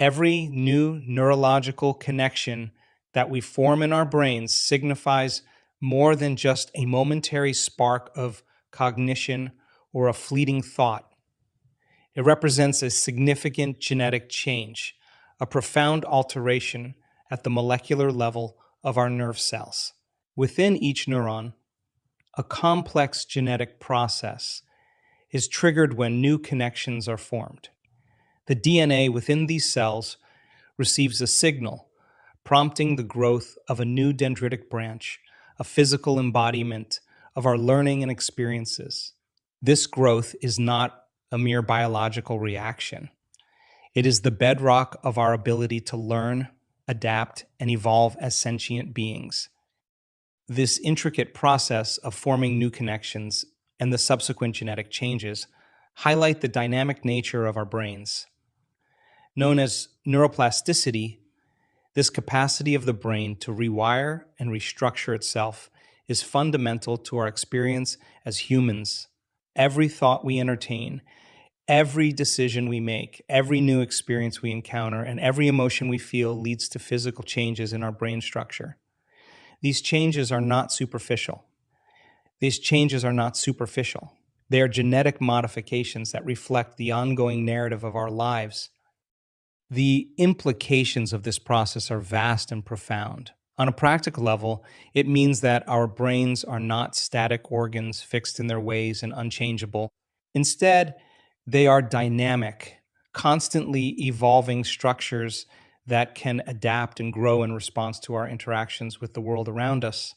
Every new neurological connection that we form in our brains signifies more than just a momentary spark of cognition or a fleeting thought. It represents a significant genetic change, a profound alteration at the molecular level of our nerve cells. Within each neuron, a complex genetic process is triggered when new connections are formed. The DNA within these cells receives a signal, prompting the growth of a new dendritic branch, a physical embodiment of our learning and experiences. This growth is not a mere biological reaction. It is the bedrock of our ability to learn, adapt, and evolve as sentient beings. This intricate process of forming new connections and the subsequent genetic changes highlight the dynamic nature of our brains. Known as neuroplasticity, this capacity of the brain to rewire and restructure itself is fundamental to our experience as humans. Every thought we entertain, every decision we make, every new experience we encounter, and every emotion we feel leads to physical changes in our brain structure. These changes are not superficial. They are genetic modifications that reflect the ongoing narrative of our lives. The implications of this process are vast and profound. On a practical level, it means that our brains are not static organs fixed in their ways and unchangeable. Instead, they are dynamic, constantly evolving structures that can adapt and grow in response to our interactions with the world around us.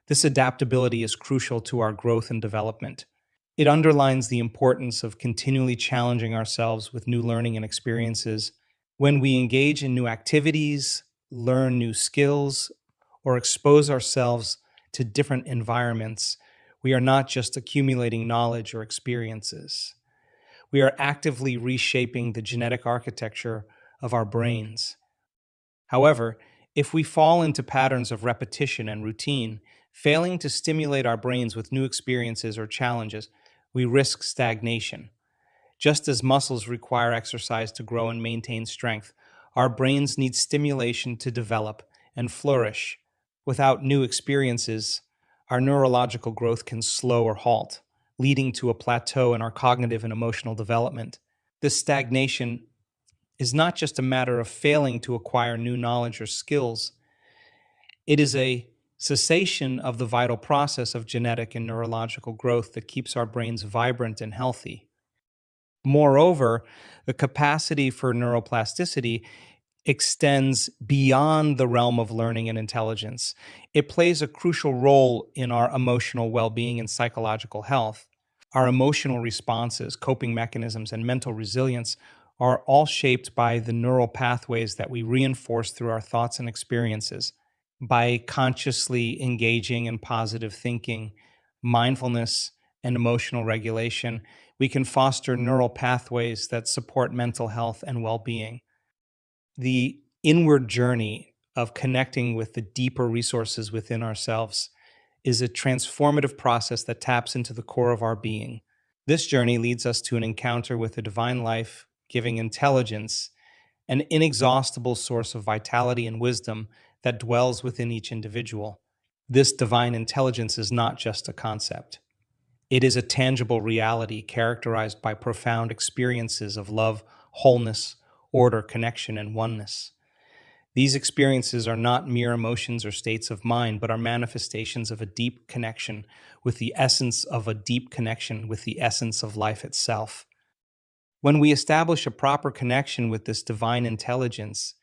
This adaptability is crucial to our growth and development. It underlines the importance of continually challenging ourselves with new learning and experiences. When we engage in new activities, learn new skills, or expose ourselves to different environments, we are not just accumulating knowledge or experiences. We are actively reshaping the genetic architecture of our brains. However, if we fall into patterns of repetition and routine, failing to stimulate our brains with new experiences or challenges, we risk stagnation. Just as muscles require exercise to grow and maintain strength, our brains need stimulation to develop and flourish. Without new experiences, our neurological growth can slow or halt, leading to a plateau in our cognitive and emotional development. This stagnation is not just a matter of failing to acquire new knowledge or skills. It is a cessation of the vital process of genetic and neurological growth that keeps our brains vibrant and healthy. Moreover, the capacity for neuroplasticity extends beyond the realm of learning and intelligence. It plays a crucial role in our emotional well-being and psychological health. Our emotional responses, coping mechanisms, and mental resilience are all shaped by the neural pathways that we reinforce through our thoughts and experiences. By consciously engaging in positive thinking, mindfulness, and emotional regulation, we can foster neural pathways that support mental health and well-being. The inward journey of connecting with the deeper resources within ourselves is a transformative process that taps into the core of our being. This journey leads us to an encounter with the divine life-giving intelligence, an inexhaustible source of vitality and wisdom that dwells within each individual. This divine intelligence is not just a concept. It is a tangible reality characterized by profound experiences of love, wholeness, order, connection, and oneness. These experiences are not mere emotions or states of mind, but are manifestations of a deep connection with the essence of life itself. When we establish a proper connection with this divine intelligence,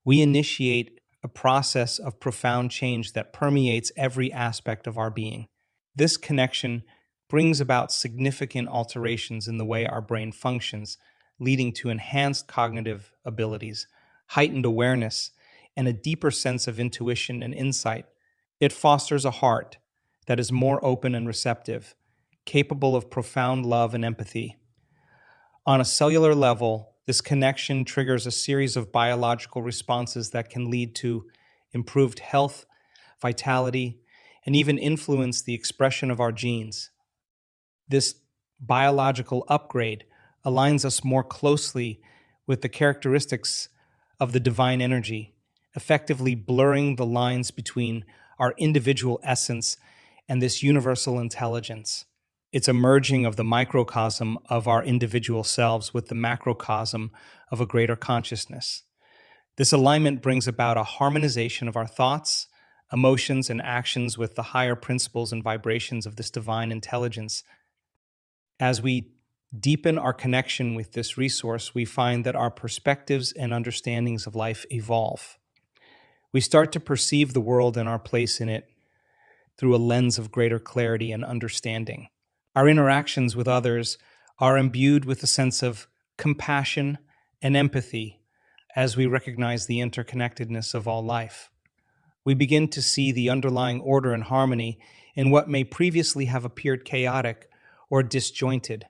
we initiate a process of profound change that permeates every aspect of our being. This connection brings about significant alterations in the way our brain functions, leading to enhanced cognitive abilities, heightened awareness, and a deeper sense of intuition and insight. It fosters a heart that is more open and receptive, capable of profound love and empathy. On a cellular level, this connection triggers a series of biological responses that can lead to improved health, vitality, and even influence the expression of our genes. This biological upgrade aligns us more closely with the characteristics of the divine energy, effectively blurring the lines between our individual essence and this universal intelligence. It's a merging of the microcosm of our individual selves with the macrocosm of a greater consciousness. This alignment brings about a harmonization of our thoughts, emotions, and actions with the higher principles and vibrations of this divine intelligence. As we deepen our connection with this resource, we find that our perspectives and understandings of life evolve. We start to perceive the world and our place in it through a lens of greater clarity and understanding. Our interactions with others are imbued with a sense of compassion and empathy as we recognize the interconnectedness of all life. We begin to see the underlying order and harmony in what may previously have appeared chaotic or disjointed.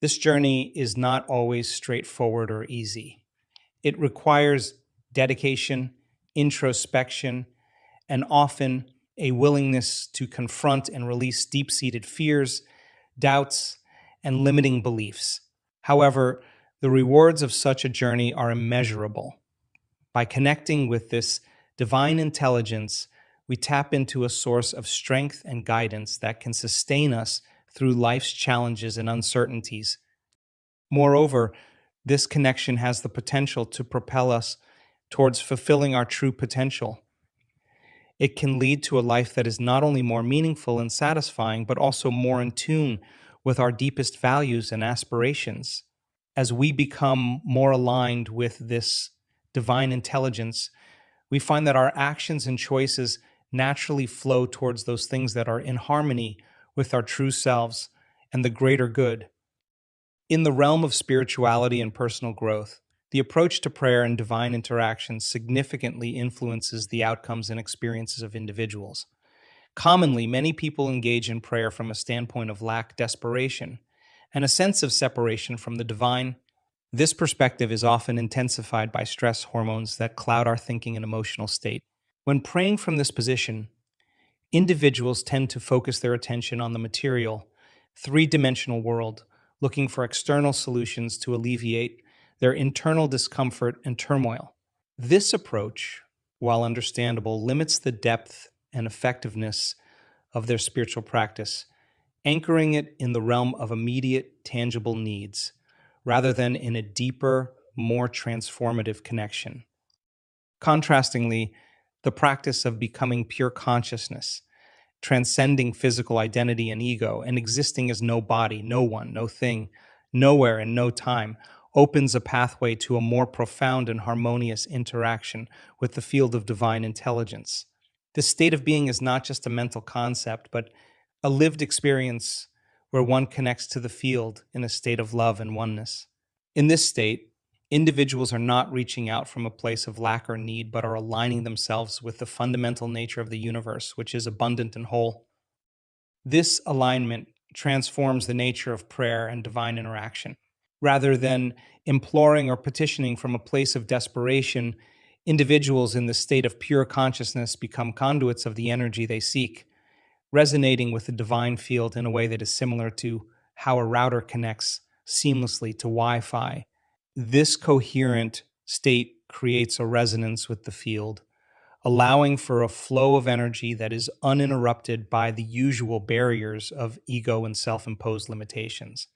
This journey is not always straightforward or easy. It requires dedication, introspection, and often a willingness to confront and release deep-seated fears, doubts, and limiting beliefs. However, the rewards of such a journey are immeasurable. By connecting with this divine intelligence, we tap into a source of strength and guidance that can sustain us through life's challenges and uncertainties. Moreover, this connection has the potential to propel us towards fulfilling our true potential. It can lead to a life that is not only more meaningful and satisfying, but also more in tune with our deepest values and aspirations. As we become more aligned with this divine intelligence, we find that our actions and choices naturally flow towards those things that are in harmony with our true selves and the greater good. In the realm of spirituality and personal growth, the approach to prayer and divine interaction significantly influences the outcomes and experiences of individuals. Commonly, many people engage in prayer from a standpoint of lack, desperation, and a sense of separation from the divine. This perspective is often intensified by stress hormones that cloud our thinking and emotional state. When praying from this position, individuals tend to focus their attention on the material, three-dimensional world, looking for external solutions to alleviate their internal discomfort and turmoil. This approach, while understandable, limits the depth and effectiveness of their spiritual practice, anchoring it in the realm of immediate, tangible needs, rather than in a deeper, more transformative connection. Contrastingly, the practice of becoming pure consciousness, transcending physical identity and ego, and existing as no body, no one, no thing, nowhere, and no time, opens a pathway to a more profound and harmonious interaction with the field of divine intelligence. This state of being is not just a mental concept, but a lived experience where one connects to the field in a state of love and oneness. In this state, individuals are not reaching out from a place of lack or need, but are aligning themselves with the fundamental nature of the universe, which is abundant and whole. This alignment transforms the nature of prayer and divine interaction. Rather than imploring or petitioning from a place of desperation, individuals in the state of pure consciousness become conduits of the energy they seek, resonating with the divine field in a way that is similar to how a router connects seamlessly to Wi-Fi. This coherent state creates a resonance with the field, allowing for a flow of energy that is uninterrupted by the usual barriers of ego and self-imposed limitations.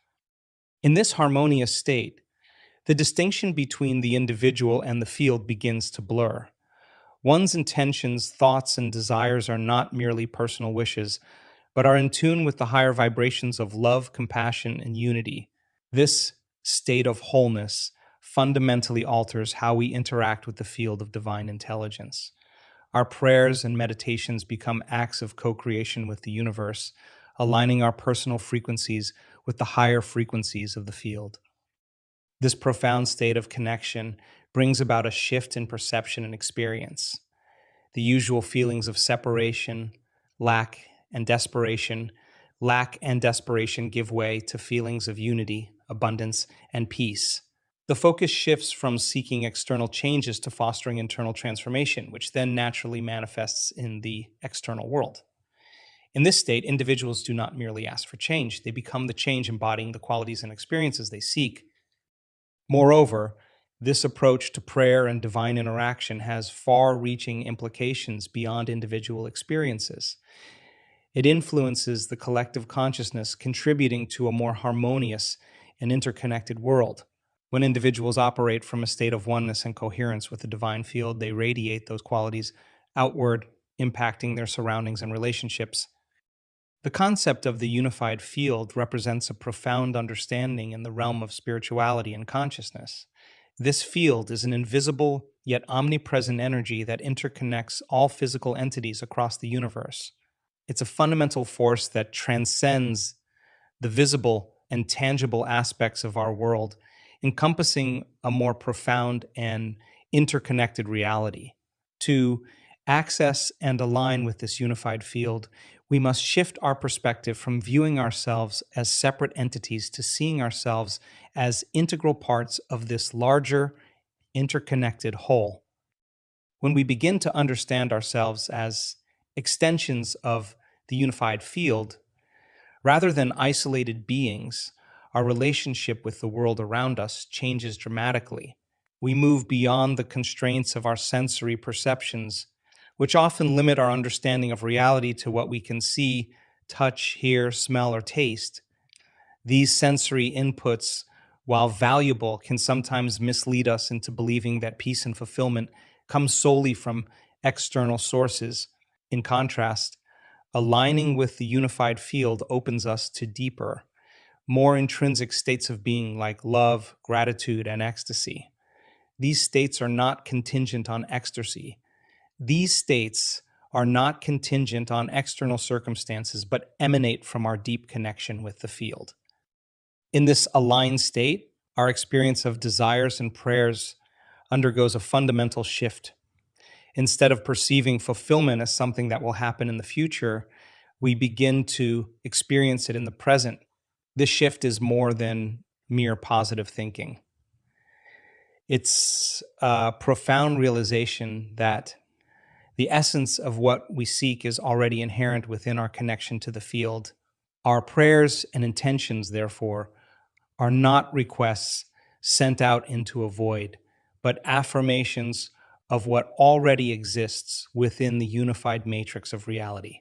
In this harmonious state, the distinction between the individual and the field begins to blur. One's intentions, thoughts, and desires are not merely personal wishes, but are in tune with the higher vibrations of love, compassion, and unity. This state of wholeness fundamentally alters how we interact with the field of divine intelligence. Our prayers and meditations become acts of co-creation with the universe, aligning our personal frequencies with the higher frequencies of the field. This profound state of connection brings about a shift in perception and experience. The usual feelings of separation, lack, and desperation give way to feelings of unity, abundance, and peace. The focus shifts from seeking external changes to fostering internal transformation, which then naturally manifests in the external world. In this state, individuals do not merely ask for change, they become the change embodying the qualities and experiences they seek. Moreover, This approach to prayer and divine interaction has far reaching implications beyond individual experiences. It influences the collective consciousness, contributing to a more harmonious and interconnected world. When individuals operate from a state of oneness and coherence with the divine field, they radiate those qualities outward, impacting their surroundings and relationships. The concept of the unified field represents a profound understanding in the realm of spirituality and consciousness. This field is an invisible yet omnipresent energy that interconnects all physical entities across the universe. It's a fundamental force that transcends the visible and tangible aspects of our world, encompassing a more profound and interconnected reality. To access and align with this unified field, we must shift our perspective from viewing ourselves as separate entities to seeing ourselves as integral parts of this larger, interconnected whole. When we begin to understand ourselves as extensions of the unified field, rather than isolated beings, our relationship with the world around us changes dramatically. We move beyond the constraints of our sensory perceptions, which often limit our understanding of reality to what we can see, touch, hear, smell, or taste. These sensory inputs, while valuable, can sometimes mislead us into believing that peace and fulfillment come solely from external sources. In contrast, aligning with the unified field opens us to deeper, more intrinsic states of being like love, gratitude, and ecstasy. These states are not contingent on ecstasy. These states are not contingent on external circumstances, but emanate from our deep connection with the field. In this aligned state, our experience of desires and prayers undergoes a fundamental shift. Instead of perceiving fulfillment as something that will happen in the future, we begin to experience it in the present. This shift is more than mere positive thinking. It's a profound realization that the essence of what we seek is already inherent within our connection to the field. Our prayers and intentions, therefore, are not requests sent out into a void, but affirmations of what already exists within the unified matrix of reality.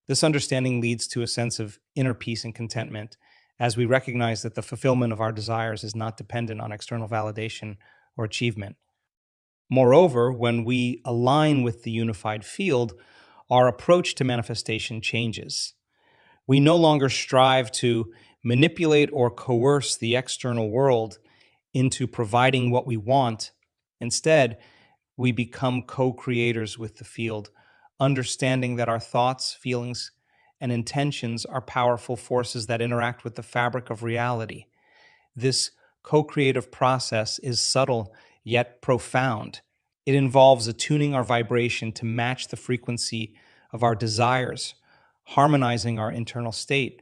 This understanding leads to a sense of inner peace and contentment as we recognize that the fulfillment of our desires is not dependent on external validation or achievement. Moreover, when we align with the unified field, our approach to manifestation changes. We no longer strive to manipulate or coerce the external world into providing what we want. Instead, we become co-creators with the field, understanding that our thoughts, feelings, and intentions are powerful forces that interact with the fabric of reality. This co-creative process is subtle yet profound. It involves attuning our vibration to match the frequency of our desires, harmonizing our internal state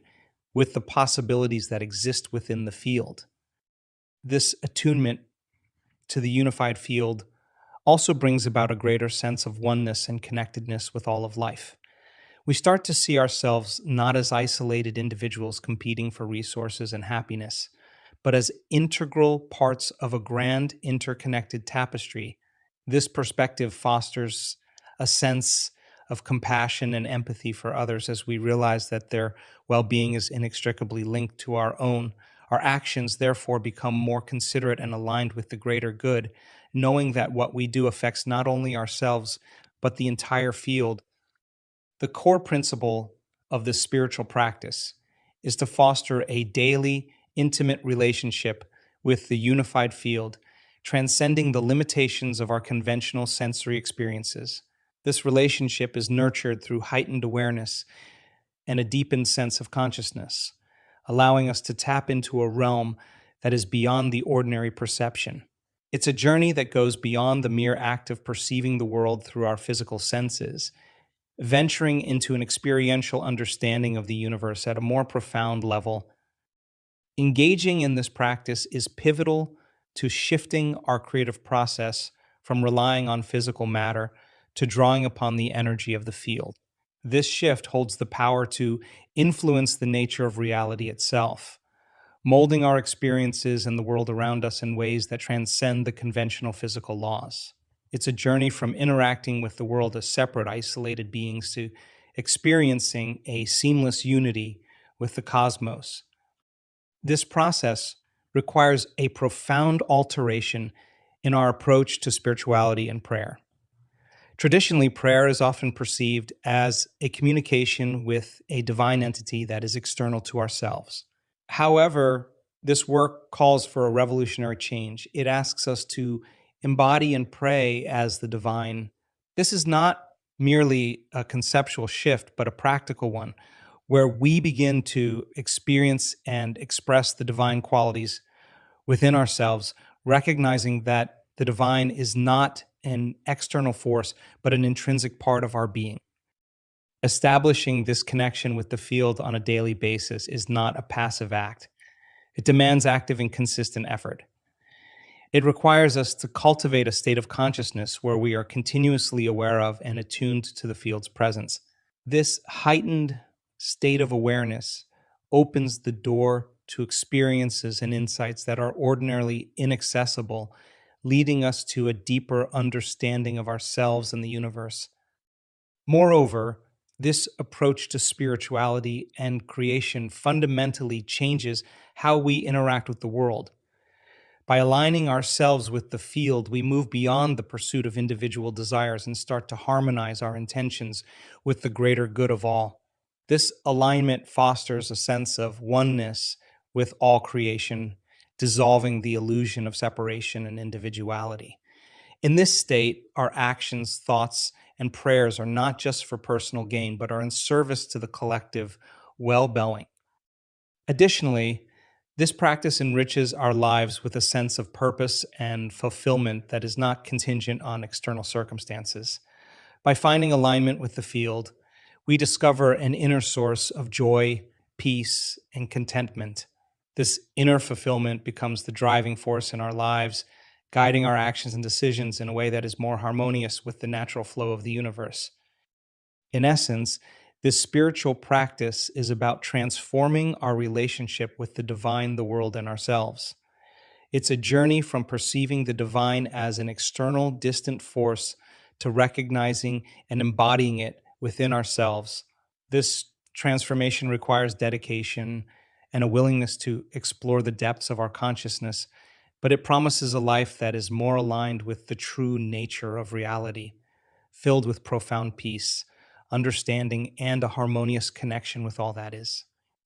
with the possibilities that exist within the field. This attunement to the unified field also brings about a greater sense of oneness and connectedness with all of life. We start to see ourselves not as isolated individuals competing for resources and happiness, but as integral parts of a grand interconnected tapestry. This perspective fosters a sense of compassion and empathy for others as we realize that their well-being is inextricably linked to our own. Our actions, therefore, become more considerate and aligned with the greater good, knowing that what we do affects not only ourselves, but the entire field. The core principle of this spiritual practice is to foster a daily, intimate relationship with the unified field, transcending the limitations of our conventional sensory experiences. This relationship is nurtured through heightened awareness and a deepened sense of consciousness, allowing us to tap into a realm that is beyond the ordinary perception. It's a journey that goes beyond the mere act of perceiving the world through our physical senses, venturing into an experiential understanding of the universe at a more profound level. Engaging in this practice is pivotal to shifting our creative process from relying on physical matter to drawing upon the energy of the field. This shift holds the power to influence the nature of reality itself. molding our experiences and the world around us in ways that transcend the conventional physical laws. It's a journey from interacting with the world as separate, isolated beings to experiencing a seamless unity with the cosmos. This process requires a profound alteration in our approach to spirituality and prayer. Traditionally, prayer is often perceived as a communication with a divine entity that is external to ourselves. However, this work calls for a revolutionary change. It asks us to embody and pray as the divine. This is not merely a conceptual shift, but a practical one, where we begin to experience and express the divine qualities within ourselves, recognizing that the divine is not an external force, but an intrinsic part of our being. Establishing this connection with the field on a daily basis is not a passive act. It demands active and consistent effort. It requires us to cultivate a state of consciousness where we are continuously aware of and attuned to the field's presence. This heightened state of awareness opens the door to experiences and insights that are ordinarily inaccessible, leading us to a deeper understanding of ourselves and the universe. Moreover, this approach to spirituality and creation fundamentally changes how we interact with the world. By aligning ourselves with the field, we move beyond the pursuit of individual desires and start to harmonize our intentions with the greater good of all. This alignment fosters a sense of oneness with all creation, dissolving the illusion of separation and individuality. In this state, our actions, thoughts, and prayers are not just for personal gain, but are in service to the collective well-being. Additionally, this practice enriches our lives with a sense of purpose and fulfillment that is not contingent on external circumstances. By finding alignment with the field, we discover an inner source of joy, peace, and contentment. This inner fulfillment becomes the driving force in our lives, guiding our actions and decisions in a way that is more harmonious with the natural flow of the universe. In essence, this spiritual practice is about transforming our relationship with the divine, the world, and ourselves. It's a journey from perceiving the divine as an external, distant force to recognizing and embodying it within ourselves. This transformation requires dedication and a willingness to explore the depths of our consciousness, but it promises a life that is more aligned with the true nature of reality, filled with profound peace, understanding, and a harmonious connection with all that is.